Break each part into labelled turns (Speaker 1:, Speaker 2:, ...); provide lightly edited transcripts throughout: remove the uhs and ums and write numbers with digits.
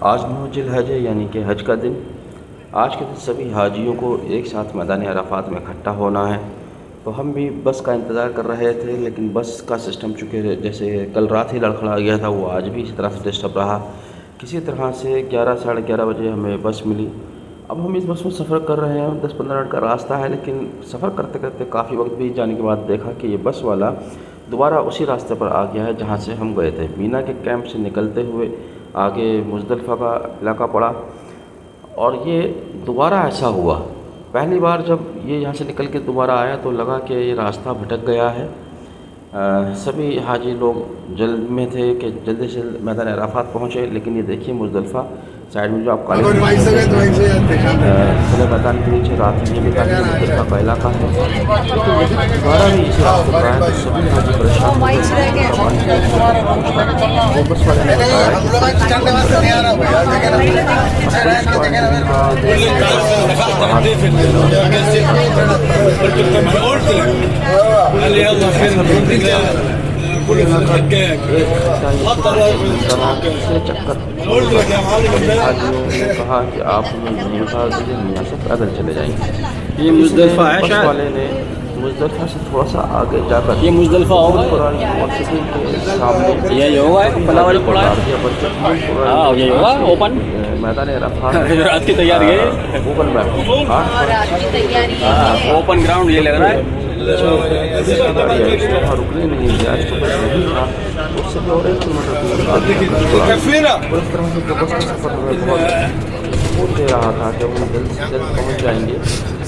Speaker 1: आज 9 ज़िलहज है यानी कि हज का दिन। आज के दिन सभी हाजियों को एक साथ मैदान अराफात में इकट्ठा होना है। तो हम भी बस का इंतज़ार कर रहे थे, लेकिन बस का सिस्टम चूँकि जैसे कल रात ही लड़खड़ा गया था, वो आज भी इसी तरह से डिस्टर्ब रहा। किसी तरह से 11 साढ़े 11 बजे हमें बस मिली। अब हम इस बस में सफ़र कर रहे हैं, 10-15 मिनट का रास्ता है, लेकिन सफ़र करते करते काफ़ी वक्त बीत जाने के बाद देखा कि ये बस वाला दोबारा उसी रास्ते पर आ गया है जहाँ से हम गए थे। मीना के कैंप से निकलते हुए आगे मुज़दलिफ़ा का इलाका पड़ा और ये दोबारा ऐसा हुआ। पहली बार जब ये यहाँ से निकल के दोबारा आया तो लगा कि ये रास्ता भटक गया है। सभी हाजी लोग जल्द में थे कि जल्दी से मैदान अराफात पहुँचे, लेकिन ये देखिए मुज़दलिफ़ा साइड में जो आप काले खुले मैदान के नीचे रात में ये भी था कि मुज़दलिफ़ा का इलाका है, लेकिन यदि दोबारा भी इसी रास्ते पर आया तो सभी हाजी परेशान वो बस वाले ने कहा कि आप हमें उतार दीजिए, यहाँ से पैदल चले जाएंगे।
Speaker 2: ये मुज़दलिफ़ा है शायद।
Speaker 1: वाले ने मुज़दलिफ़ा से थोड़ा सा आगे जाकर
Speaker 2: ये मुज़दलिफ़ा होगा
Speaker 1: यूनिवर्सिटी के सामने
Speaker 2: यही होगा, पलावरी पड़ा है। हाँ यही होगा ओपन
Speaker 1: मैदान अराफात
Speaker 2: रात की तैयारी है।
Speaker 1: गूगल मैप
Speaker 2: ओपन ग्राउंड ये लग रहा है।
Speaker 1: रुकने नहीं दिया, इसको कुछ नहीं था। उससे भी और 1 किलोमीटर उस तरह से बस का सफ़र हमें बहुत सुकून दे रहा था कि हम जल्द से जल्द पहुँच जाएंगे।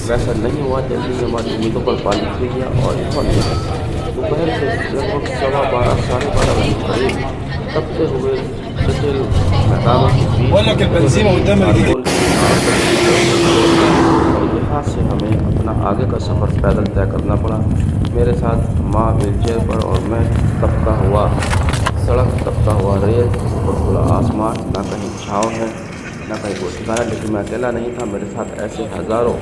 Speaker 1: वैसा नहीं हुआ, जल्दी में हमारी उम्मीदों पर पानी फिर गया और इन्होंने दोपहर से लगभग 12:15 साढ़े 12 बजे करीब तपते हुए जटिल मैदानों से हमें अपना आगे का सफ़र पैदल तय करना पड़ा। मेरे साथ माँ व्हीलचेयर पर और मैं तपता हुआ सड़क, तपता हुआ रेत, ऊपर खुला आसमान, ना कहीं छाँव है ना कहीं कोई ठिकाना। लेकिन मैं अकेला नहीं था, मेरे साथ ऐसे हज़ारों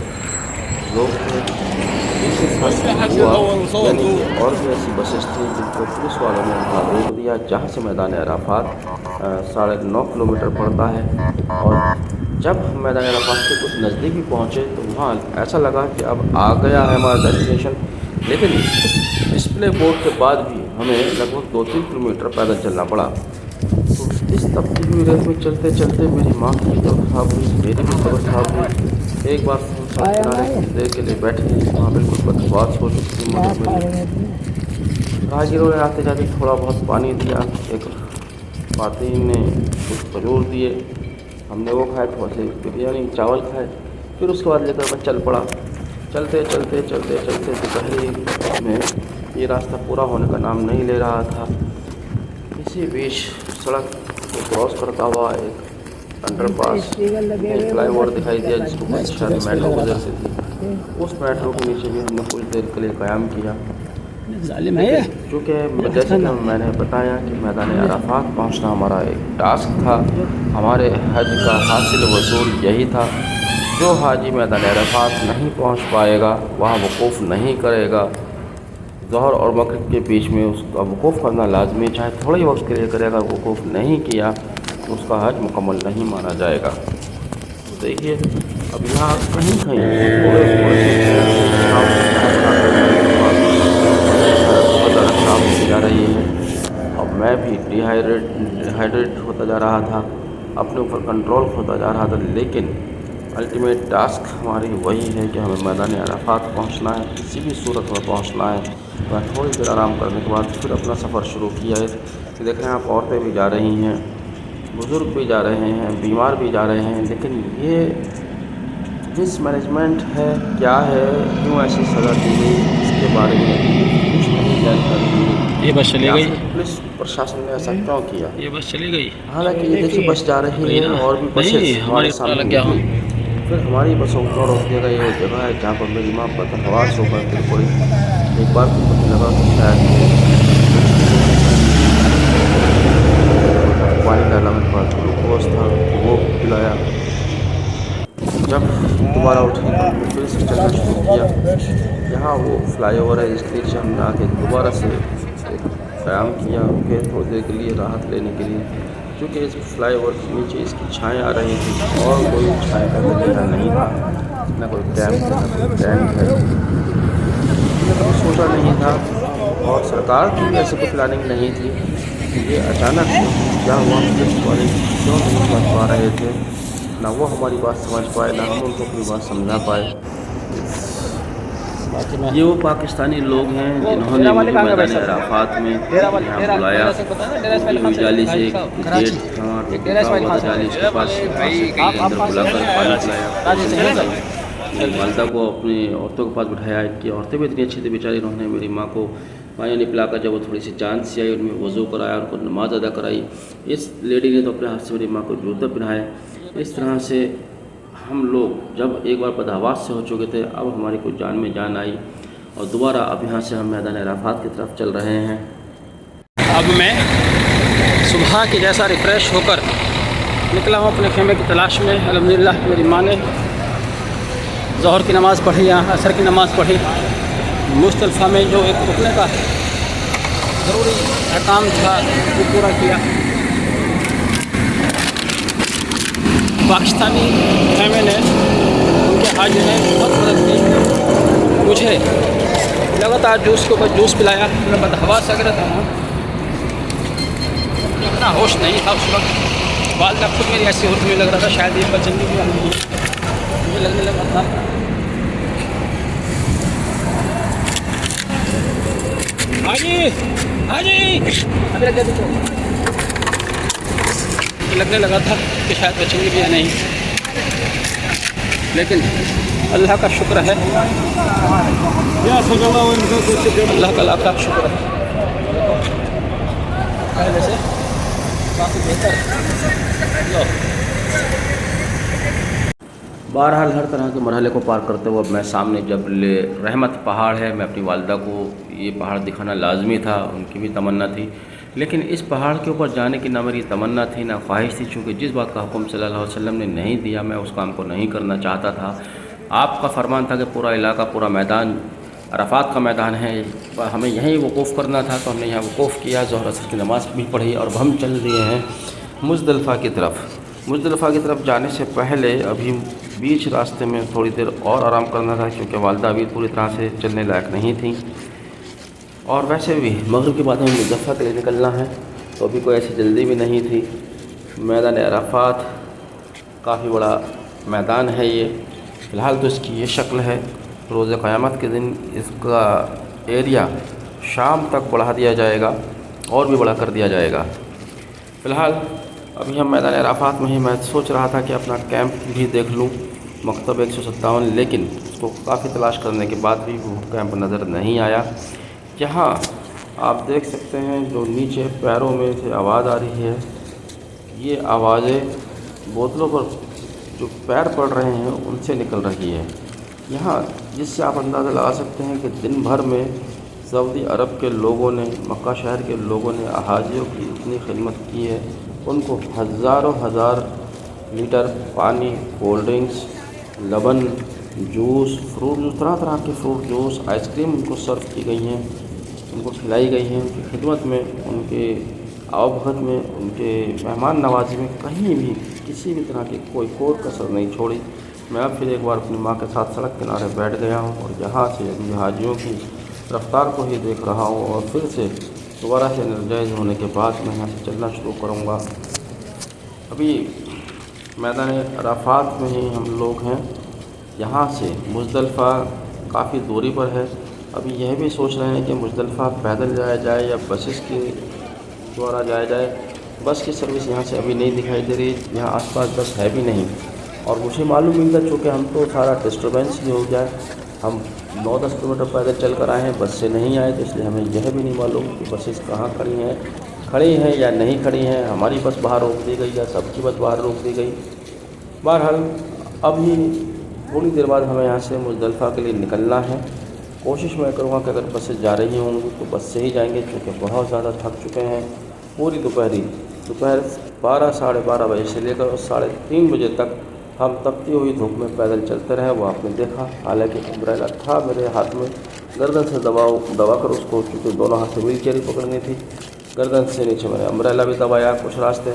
Speaker 1: लोग थे। इसी साथ हुआ यानी कि और भी ऐसी बसेस थी जिनको पुलिस वालों ने वहाँ रोक दिया, जहाँ से मैदान अराफात 9.5 किलोमीटर पड़ता है। और जब हम मैदान अराफात के कुछ नज़दीक भी पहुँचे तो वहाँ ऐसा लगा कि अब आ गया है हमारा डेस्टिनेशन, लेकिन डिस्प्ले बोर्ड के बाद भी हमें लगभग 2-3 किलोमीटर पैदल चलना पड़ा। तो इस तपती हुई रेत में चलते चलते मेरी माँ की तबीयत खराब हुई, मेरी भी तबीयत खराब हुई। एक बार हम सब किनारे कुछ देर के लिए बैठे, वहाँ बिल्कुल बदबूदार हो चुकी थी मदद में। राहगीरों ने आते जाते थोड़ा बहुत पानी दिया, एक खातिन ने कुछ खजूर दिए, हमने वो खाए, थोड़ा सी बिरयानी चावल खाए। फिर उसके बाद लेकर मैं चल पड़ा। चलते चलते चलते चलते दोपहर में ये रास्ता पूरा होने का नाम नहीं ले रहा था। इसी बीच सड़क को क्रॉस करता हुआ एक अंडरपास फ्लाईओवर दिखाई दिया, जिसको शायद मेट्रो गुजरती थी। उस मेट्रो के नीचे भी हमने कुछ देर के लिए क़याम किया। चूँकि जैसे कि मैंने बताया कि मैदान अराफात पहुंचना हमारा एक टास्क था, हमारे हज का हासिल वसूल यही था। जो हाजी मैदान अराफात नहीं पहुंच पाएगा, वहाँ वक़ूफ़ नहीं करेगा, ज़ोहर और मगरिब के बीच में उसका वक़ूफ़ करना लाजमी, चाहे थोड़े ही वक्त के लिए करेगा। वक़ूफ़ नहीं किया तो उसका हज मुकम्मल नहीं माना जाएगा। तो देखिए अब यहाँ कहीं जा रही है। अब मैं भी डिहाइड्रेट होता जा रहा था, अपने ऊपर कंट्रोल खोता जा रहा था, लेकिन अल्टीमेट टास्क हमारी वही है कि हमें मैदान अराफात पहुंचना है, किसी भी सूरत में पहुंचना है। मैं थोड़ी देर आराम करने के बाद फिर अपना सफ़र शुरू किया है। कि देख रहे हैं आप, औरतें भी जा रही हैं, बुज़ुर्ग भी जा रहे हैं, बीमार भी जा रहे हैं, लेकिन ये मिसमैनेजमेंट है, क्या है, क्यों ऐसी सज़ा दी गई, इसके बारे में कुछ नहीं जानकारी मिली।
Speaker 2: ये बस चली गई,
Speaker 1: पुलिस प्रशासन ने ऐसा क्यों किया?
Speaker 2: ये बस चली गई।
Speaker 1: हालांकि ये देखिए बस जा रही है और भी बसेस हमारे सामने
Speaker 2: क्या हो।
Speaker 1: फिर हमारी बसों को रोक दिया गया। ये जगह है जहाँ पर मेरी माँ बदहवास होकर गिर पड़ी। एक बार तो मुझे लगा कि शायद पानी डाला, मेरे पास ग्लूकोज था वो पिलाया। जब दोबारा उठी तो फिर से चलना शुरू किया। यहाँ वो फ्लाईओवर है, इसके नीचे हमने आके दोबारा से क़याम किया, फिर थोड़ी देर के लिए राहत लेने के लिए, क्योंकि इस फ्लाईओवर के नीचे इसकी छाएँ आ रही थी और कोई छाएँ का जगह नहीं था, न कोई कैंप है, न कोई टेंट है। मैंने कभी सोचा नहीं था और सरकार की भी ऐसी कोई प्लानिंग नहीं थी। ये अचानक से क्या हुआ, पुलिस वाले क्यों नहीं समझ पा रहे थे, ना वो हमारी बात समझ पाए, ना हम उनको अपनी बात समझा पाए। ये वो पाकिस्तानी लोग हैं जिन्होंने मुझे मैदान अराफात में यहाँ बुलाया। जाली से एक गेट था, जाली के पास अंदर बुलाकर पानी पिलाया। मेरी वालदा को अपनी औरतों के पास बिठाया। इनकी औरतें भी इतनी अच्छी थी बेचारी, उन्होंने मेरी माँ को पानी नहीं पिलाकर जब वो थोड़ी सी जान सी आई, उनमें वज़ू कराया, उनको नमाज अदा कराई। इस लेडी ने तो अपने हाथ से मेरी माँ को जूते पहनाए। इस तरह से हम लोग जब एक बार बदहवास से हो चुके थे, अब हमारी कुछ जान में जान आई और दोबारा अब यहाँ से हम मैदान अराफात की तरफ चल रहे हैं।
Speaker 3: अब मैं सुबह की जैसा रिफ़्रेश होकर निकला हूँ अपने खेमे की तलाश में। अल्हम्दुलिल्लाह मेरी माँ ने ज़ोहर की नमाज़ पढ़ी, यहाँ असर की नमाज़ पढ़ी। मुज़दलिफ़ा में जो एक रुकने का ज़रूरी अहकाम था वो पूरा किया। पाकिस्तानी खेमे ने, उनके हाजी ने बहुत मदद की। मुझे लगातार जूस के ऊपर जूस पिलाया। मैं बदहवास अगर था ना, इतना होश नहीं था उस वक्त। वालदा खुद मेरी ऐसी होश में लग रहा था शायद ये बचेंगे भी नहीं, मुझे लगने लगा था। हाजी हाजी अभी लग गया, लगने लगा था कि शायद बचेंगे भी या नहीं, लेकिन अल्लाह का शुक्र है, अल्लाह का लाख शुक्र है, पहले से काफ़ी बेहतर।
Speaker 1: बहरहाल हर तरह के मरहले को पार करते हुए मैं सामने जबल रहमत पहाड़ है, मैं अपनी वालदा को ये पहाड़ दिखाना लाजमी था, उनकी भी तमन्ना थी। लेकिन इस पहाड़ के ऊपर जाने की ना मेरी तमन्ना थी ना ख्वाहिश थी, चूँकि जिस बात का हुक्म सल्लल्लाहु अलैहि वसल्लम ने नहीं दिया मैं उस काम को नहीं करना चाहता था। आपका फरमान था कि पूरा इलाका, पूरा मैदान अराफात का मैदान है, हमें यहीं वक़ूफ़ करना था, तो हमने यहाँ वक़ूफ़ किया, ज़ोहर असर की नमाज़ भी पढ़ी और हम चल दिए हैं मुज़दलिफ़ा की तरफ। मुज़दलिफ़ा की तरफ जाने से पहले अभी बीच रास्ते में थोड़ी देर और आराम करना था, क्योंकि वालदा अभी पूरी तरह से चलने लायक नहीं थी और वैसे भी मग़रिब के बाद हमें मुज़दलिफ़ा के लिए निकलना है, तो अभी कोई ऐसी जल्दी भी नहीं थी। मैदान अराफात काफ़ी बड़ा मैदान है ये, फ़िलहाल तो इसकी ये शक्ल है। रोज़ क़यामत के दिन इसका एरिया शाम तक बढ़ा दिया जाएगा और भी बड़ा कर दिया जाएगा। फ़िलहाल अभी हम मैदान अराफात में ही, मैं सोच रहा था कि अपना कैंप भी देख लूँ, मकतब 157, लेकिन उसको काफ़ी तलाश करने के बाद भी वो कैंप नज़र नहीं आया। यहाँ आप देख सकते हैं जो नीचे पैरों में से आवाज़ आ रही है, ये आवाज़ें बोतलों पर जो पैर पड़ रहे हैं उनसे निकल रही है यहाँ, जिससे आप अंदाज़ा लगा सकते हैं कि दिन भर में सऊदी अरब के लोगों ने, मक्का शहर के लोगों ने हाजियों की इतनी खिदमत की है। उनको हज़ारों हज़ार लीटर पानी, कोल्ड ड्रिंक्स, लबन, जूस, फ्रूट जूस, तरह तरह के फ्रूट जूस, आइसक्रीम उनको सर्व की गई हैं, उनको खिलाई गई हैं। उनकी खिदमत में, उनके आवभगत में, उनके मेहमान नवाजी में कहीं भी किसी भी तरह की कोई कसर नहीं छोड़ी। मैं अब फिर एक बार अपनी माँ के साथ सड़क किनारे बैठ गया हूँ और यहाँ से अभी हाजियों की रफ्तार को ही देख रहा हूँ और फिर से दोबारा से एनर्जाइज होने के बाद मैं यहाँ से चलना शुरू करूँगा। अभी मैदान अराफात में ही हम लोग हैं, यहाँ से मुज़दलिफ़ा काफ़ी दूरी पर है। अभी यह भी सोच रहे हैं कि मुज़दलिफ़ा पैदल जाया जाए या बसेस के द्वारा जाया जाए। बस की सर्विस यहाँ से अभी नहीं दिखाई दे रही, यहाँ आसपास बस है भी नहीं और मुझे मालूम नहीं था, चूँकि हम तो सारा डिस्टर्बेंस ही हो गया, हम 9-10 किलोमीटर पैदल चल कर आए हैं, बस से नहीं आए, तो इसलिए हमें यह भी नहीं मालूम कि बसेस कहाँ खड़ी हैं या नहीं खड़ी हैं, हमारी बस बाहर रोक दी गई या सबकी बस बाहर रोक दी गई। बहरहाल अभी थोड़ी देर बाद हमें यहाँ से मुज़दलिफ़ा के लिए निकलना है। कोशिश मैं करूँगा कि अगर बसें जा रही होंगी तो बस से ही जाएंगे, क्योंकि बहुत ज़्यादा थक चुके हैं। पूरी दोपहर 12 साढ़े 12 बजे से लेकर 3:30 बजे तक हम तपती हुई धूप में पैदल चलते रहे, वो आपने देखा। हालांकि अम्ब्रेला था मेरे हाथ में, गर्दन से दबा कर उसको, चूँकि दोनों हाथ से व्हील चेयर ही पकड़नी थी, गर्दन से नीचे मैंने अम्ब्रेला भी दबाया कुछ रास्ते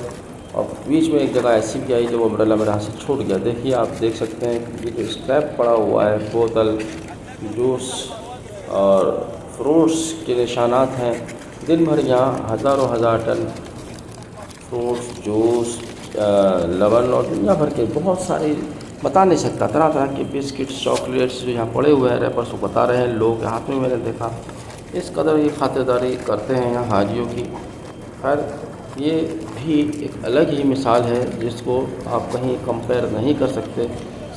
Speaker 1: और बीच में एक जगह ऐसी भी आई जब अम्ब्रेला मेरे हाथ से छूट गया। देखिए, आप देख सकते हैं ये जो स्क्रैप पड़ा हुआ है, बोतल, जूस और फ्रूट्स के निशानात हैं। दिन भर यहाँ हज़ारों हज़ार टन फ्रूट्स, जूस, लवन और दुनिया भर के बहुत सारे, बता नहीं सकता, तरह तरह के बिस्किट्स, चॉकलेट्स जो यहाँ पड़े हुए हैं, रैपर्स को बता रहे हैं लोग के हाथ में। मैंने देखा इस कदर ये खातिरदारी करते हैं यहाँ हाजियों की। खैर, ये भी एक अलग ही मिसाल है जिसको आप कहीं कंपेयर नहीं कर सकते।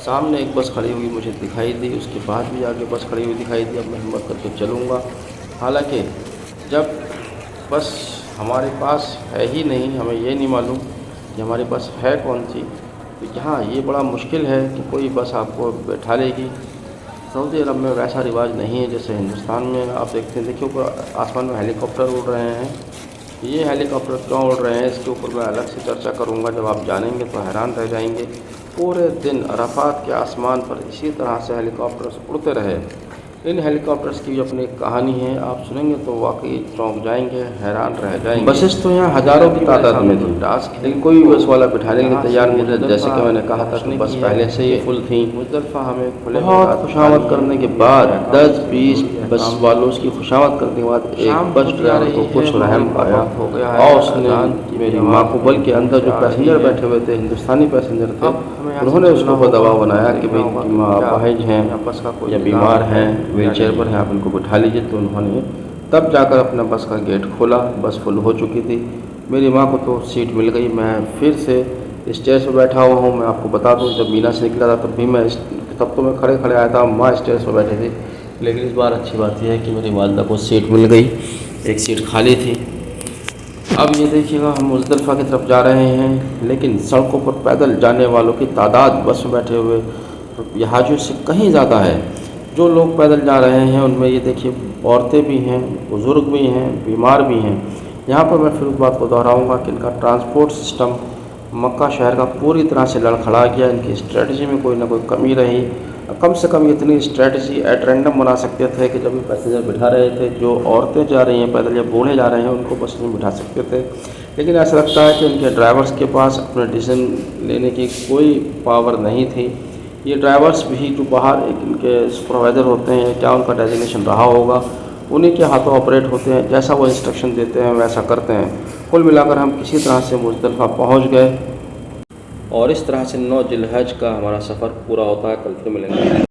Speaker 1: सामने एक बस खड़ी हुई मुझे दिखाई दी, उसके बाद भी आगे बस खड़ी हुई दिखाई दी। अब मैं हिम्मत करके चलूँगा। हालांकि जब बस हमारे पास है ही नहीं, हमें ये नहीं मालूम कि हमारे पास है कौन सी, तो यहाँ ये बड़ा मुश्किल है कि कोई बस आपको बैठा लेगी। सऊदी अरब में वैसा रिवाज नहीं है जैसे हिंदुस्तान में आप देखते हैं। देखिए, ऊपर आसमान में हेलीकॉप्टर उड़ रहे हैं। ये हेलीकॉप्टर क्यों उड़ रहे हैं इसके ऊपर मैं अलग से चर्चा करूँगा। जब आप जानेंगे तो हैरान रह जाएंगे। पूरे दिन अराफात के आसमान पर इसी तरह से हेलीकॉप्टर्स उड़ते रहे। इन हेलीकॉप्टर्स की जो अपनी कहानी है, आप सुनेंगे तो वाकई चौंक जाएंगे, हैरान रह जाएंगे। बसेस तो यहाँ हज़ारों की तादाद में थी, लेकिन कोई बस वाला बिठाने के लिए तैयार नहीं था। जैसे कि मैंने कहा था कि बस पहले से ही फुल थी। मुज़दलिफ़ा हमें बहुत खुशामद करने के बाद 10-20 बस वालों की खुशामद करने के बाद एक बस ड्राइवर को कुछ रहम आया और उसने मेरी माँ को, बल्कि अंदर जो पैसेंजर बैठे हुए थे, हिंदुस्तानी पैसेंजर थे, उन्होंने उसको दबाव बनाया कि भाई इनकी माँ अपाहिज हैं या बीमार हैं, व्हील चेयर पर हैं, आप इनको बिठा लीजिए। तो उन्होंने तब जाकर अपना बस का गेट खोला। बस फुल हो चुकी थी। मेरी माँ को तो सीट मिल गई। मैं फिर से स्टेज पर बैठा हुआ हूँ। मैं आपको बता दूँ, जब मीना से निकला था तब भी तब तो मैं खड़े खड़े आया था, माँ स्टेज पर बैठी थी। लेकिन इस बार अच्छी बात यह है कि मेरी वालिदा को सीट मिल गई, एक सीट खाली थी। अब ये देखिएगा, हम मुज़दलिफ़ा की तरफ जा रहे हैं, लेकिन सड़कों पर पैदल जाने वालों की तादाद बस में बैठे हुए हाजियों से कहीं ज़्यादा है। जो लोग पैदल जा रहे हैं उनमें ये देखिए औरतें भी हैं, बुज़ुर्ग भी हैं, बीमार भी हैं। यहाँ पर मैं फिर उस बात को दोहराऊँगा कि इनका ट्रांसपोर्ट सिस्टम मक्का शहर का पूरी तरह से लड़खड़ा गया। इनकी स्ट्रेटजी में कोई ना कोई कमी रही। कम से कम इतनी स्ट्रेटजी एट रैंडम बना सकते थे कि जब भी पैसेंजर बिठा रहे थे, जो औरतें जा रही हैं पैदल या बूढ़े जा रहे हैं, उनको बस में बिठा सकते थे। लेकिन ऐसा लगता है कि इनके ड्राइवर्स के पास अपने डिसीजन लेने की कोई पावर नहीं थी। ये ड्राइवर्स भी जो बाहर एक इनके सुपरवाइज़र होते हैं, क्या उनका डेजिग्नेशन रहा होगा, उन्हीं के हाथों ऑपरेट होते हैं। जैसा वो इंस्ट्रक्शन देते हैं वैसा करते हैं। कुल मिलाकर हम किसी तरह से मुज़दलिफ़ा पहुँच गए और इस तरह से 9 ज़िलहज का हमारा सफ़र पूरा होता है। कल फिर मिलेंगे।